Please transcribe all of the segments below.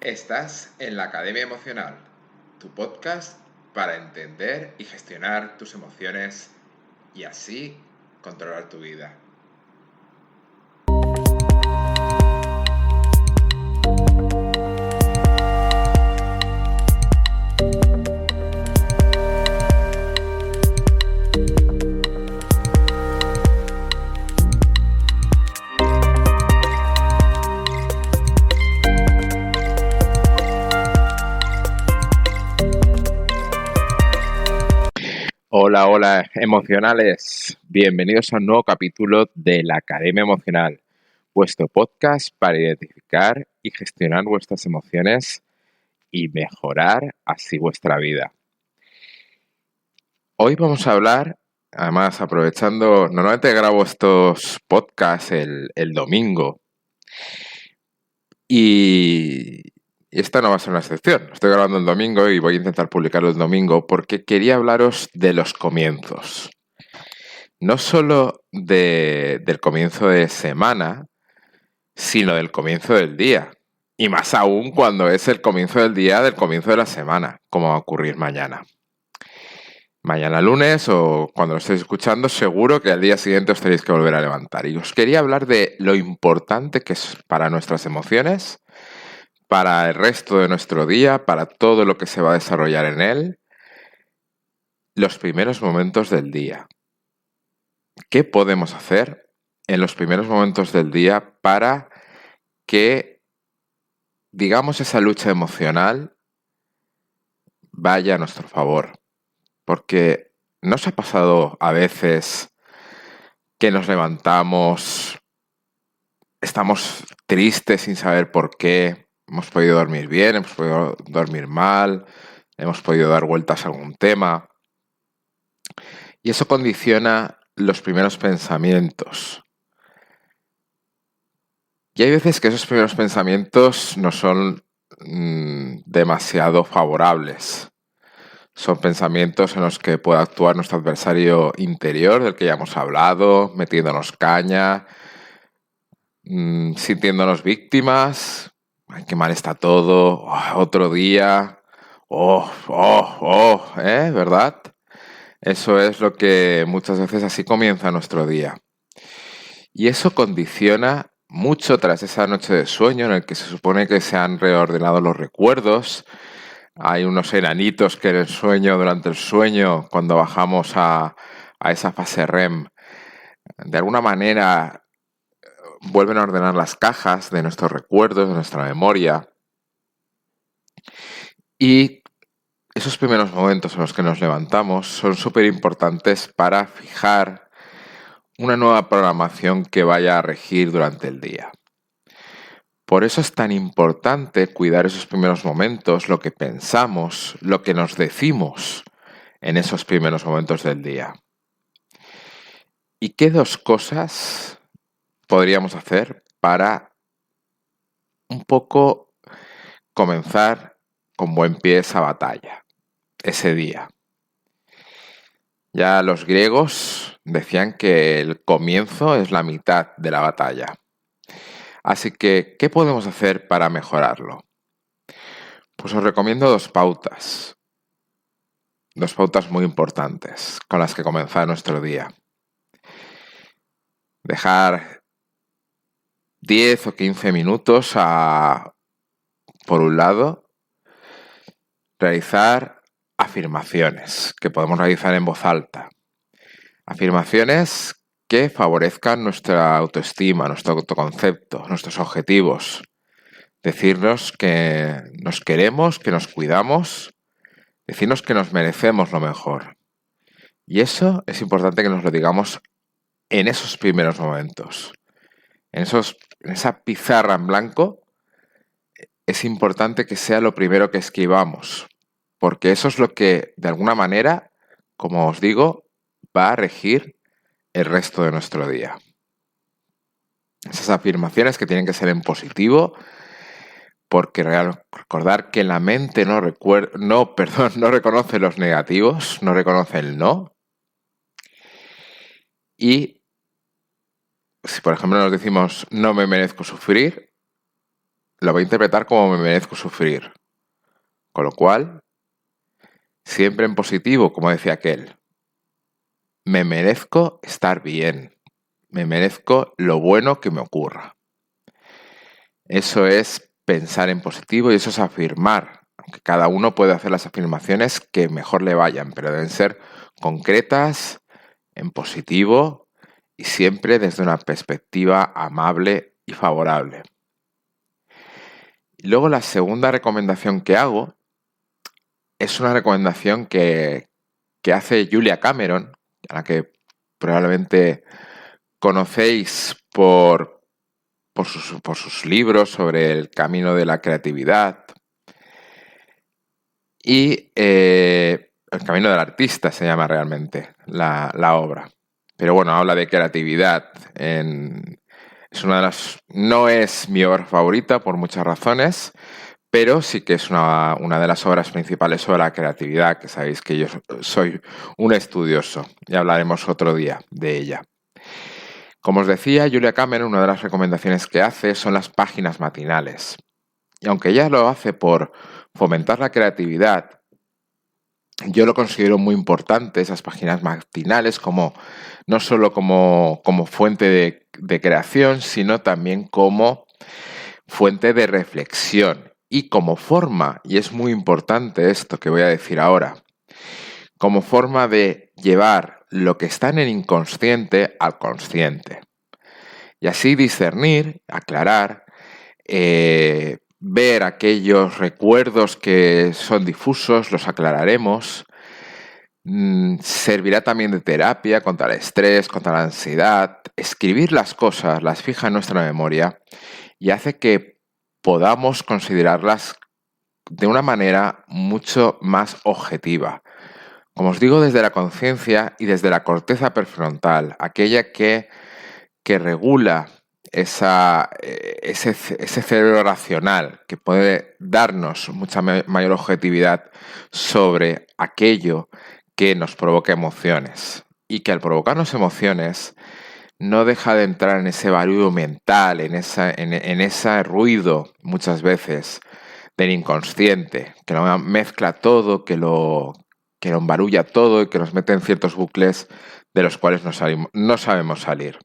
Estás en la Academia Emocional, tu podcast para entender y gestionar tus emociones y así controlar tu vida. Hola emocionales, bienvenidos a un nuevo capítulo de la Academia Emocional, vuestro podcast para identificar y gestionar vuestras emociones y mejorar así vuestra vida. Hoy vamos a hablar, además aprovechando, normalmente grabo estos podcasts el domingo y esta no va a ser una excepción. Estoy grabando el domingo y voy a intentar publicarlo el domingo porque quería hablaros de los comienzos. No solo del comienzo de semana, sino del comienzo del día. Y más aún cuando es el comienzo del día del comienzo de la semana, como va a ocurrir mañana. Mañana lunes o cuando lo estéis escuchando, seguro que al día siguiente os tenéis que volver a levantar. Y os quería hablar de lo importante que es para nuestras emociones, para el resto de nuestro día, para todo lo que se va a desarrollar en él, los primeros momentos del día. ¿Qué podemos hacer en los primeros momentos del día para que, digamos, esa lucha emocional vaya a nuestro favor? Porque ¿no os ha pasado a veces que nos levantamos, estamos tristes sin saber por qué? Hemos podido dormir bien, hemos podido dormir mal, hemos podido dar vueltas a algún tema. Y eso condiciona los primeros pensamientos. Y hay veces que esos primeros pensamientos no son demasiado favorables. Son pensamientos en los que puede actuar nuestro adversario interior, del que ya hemos hablado, metiéndonos caña, sintiéndonos víctimas. Ay, qué mal está todo, otro día, ¿verdad? Eso es lo que muchas veces así comienza nuestro día. Y eso condiciona mucho tras esa noche de sueño en el que se supone que se han reordenado los recuerdos. Hay unos enanitos que en el sueño, durante el sueño, cuando bajamos a esa fase REM, de alguna manera vuelven a ordenar las cajas de nuestros recuerdos, de nuestra memoria. Y esos primeros momentos en los que nos levantamos son súper importantes para fijar una nueva programación que vaya a regir durante el día. Por eso es tan importante cuidar esos primeros momentos, lo que pensamos, lo que nos decimos en esos primeros momentos del día. ¿Y qué dos cosas podríamos hacer para un poco comenzar con buen pie esa batalla, ese día? Ya los griegos decían que el comienzo es la mitad de la batalla. Así que, ¿qué podemos hacer para mejorarlo? Pues os recomiendo dos pautas muy importantes con las que comenzar nuestro día. Dejar 10 o 15 minutos por un lado, realizar afirmaciones que podemos realizar en voz alta. Afirmaciones que favorezcan nuestra autoestima, nuestro autoconcepto, nuestros objetivos. Decirnos que nos queremos, que nos cuidamos, decirnos que nos merecemos lo mejor. Y eso es importante que nos lo digamos en esos primeros momentos. En esa pizarra en blanco es importante que sea lo primero que escribamos, porque eso es lo que, de alguna manera, como os digo, va a regir el resto de nuestro día. Esas afirmaciones que tienen que ser en positivo, porque recordar que la mente no reconoce los negativos, no reconoce el no. Y si, por ejemplo, nos decimos no me merezco sufrir, lo voy a interpretar como me merezco sufrir. Con lo cual, siempre en positivo, como decía aquel. Me merezco estar bien. Me merezco lo bueno que me ocurra. Eso es pensar en positivo y eso es afirmar. Aunque cada uno puede hacer las afirmaciones que mejor le vayan, pero deben ser concretas, en positivo y siempre desde una perspectiva amable y favorable. Y luego la segunda recomendación que hago es una recomendación que hace Julia Cameron, a la que probablemente conocéis por sus libros sobre el camino de la creatividad y el camino del artista se llama realmente la obra. Pero bueno, habla de creatividad. Es una de las, no es mi obra favorita por muchas razones, pero sí que es una de las obras principales sobre la creatividad, que sabéis que yo soy un estudioso y hablaremos otro día de ella. Como os decía, Julia Cameron, una de las recomendaciones que hace son las páginas matinales. Y aunque ella lo hace por fomentar la creatividad, yo lo considero muy importante, esas páginas matinales, no solo como fuente de creación, sino también como fuente de reflexión y como forma, y es muy importante esto que voy a decir ahora, como forma de llevar lo que está en el inconsciente al consciente. Y así discernir, aclarar, ver aquellos recuerdos que son difusos, los aclararemos. Servirá también de terapia contra el estrés, contra la ansiedad. Escribir las cosas las fija en nuestra memoria y hace que podamos considerarlas de una manera mucho más objetiva. Como os digo, desde la conciencia y desde la corteza prefrontal, aquella que regula ese cerebro racional que puede darnos mucha mayor objetividad sobre aquello que nos provoca emociones y que al provocarnos emociones no deja de entrar en ese barullo mental, en ese ruido muchas veces del inconsciente, que lo mezcla todo, que lo embarulla todo y que nos mete en ciertos bucles de los cuales no sabemos salir.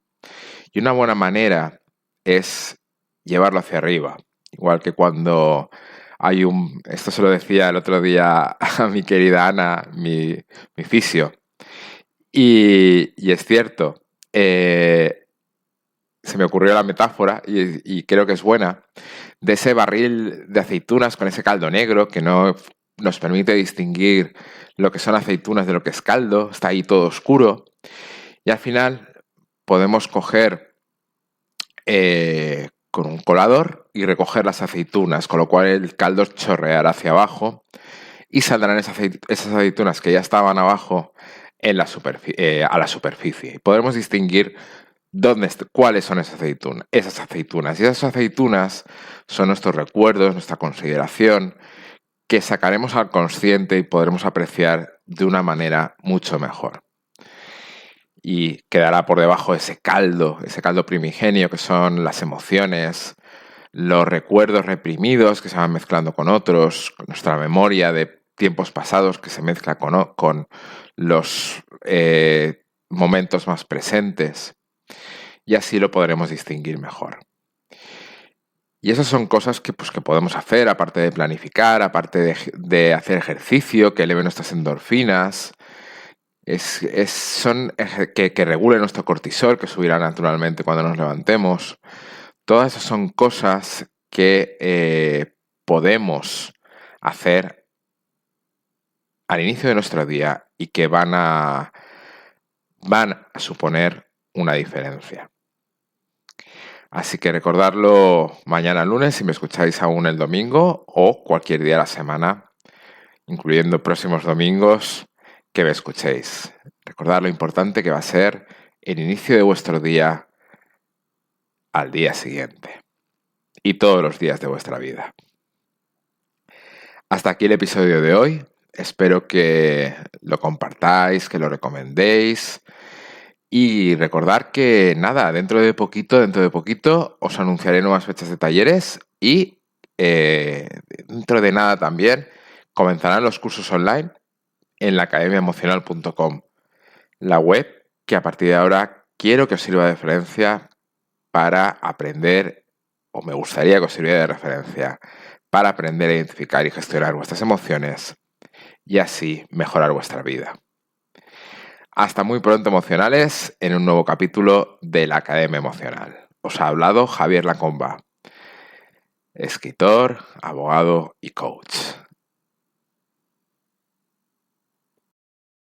Y una buena manera es llevarlo hacia arriba. Igual que cuando hay esto se lo decía el otro día a mi querida Ana, mi fisio. Y es cierto, se me ocurrió la metáfora y creo que es buena, de ese barril de aceitunas con ese caldo negro que no nos permite distinguir lo que son aceitunas de lo que es caldo, está ahí todo oscuro y al final podemos coger con un colador y recoger las aceitunas, con lo cual el caldo chorreará hacia abajo y saldrán esas aceitunas que ya estaban abajo a la superficie. Y podremos distinguir cuáles son esas aceitunas. Y esas aceitunas son nuestros recuerdos, nuestra consideración, que sacaremos al consciente y podremos apreciar de una manera mucho mejor. Y quedará por debajo ese caldo primigenio que son las emociones, los recuerdos reprimidos que se van mezclando con otros, con nuestra memoria de tiempos pasados que se mezcla con los momentos más presentes. Y así lo podremos distinguir mejor. Y esas son cosas que podemos hacer, aparte de planificar, aparte de hacer ejercicio, que eleve nuestras endorfinas, que regule nuestro cortisol, que subirá naturalmente cuando nos levantemos. Todas esas son cosas que podemos hacer al inicio de nuestro día y que van a suponer una diferencia. Así que recordadlo mañana lunes si me escucháis aún el domingo o cualquier día de la semana, incluyendo próximos domingos que me escuchéis. Recordad lo importante que va a ser el inicio de vuestro día al día siguiente y todos los días de vuestra vida. Hasta aquí el episodio de hoy. Espero que lo compartáis, que lo recomendéis. Y recordad que nada, dentro de poquito os anunciaré nuevas fechas de talleres y dentro de nada también comenzarán los cursos online en la academiaemocional.com, la web que a partir de ahora quiero que os sirva de referencia para aprender, o me gustaría que os sirviera de referencia, para aprender a identificar y gestionar vuestras emociones y así mejorar vuestra vida. Hasta muy pronto, emocionales, en un nuevo capítulo de la Academia Emocional. Os ha hablado Javier Lacomba, escritor, abogado y coach.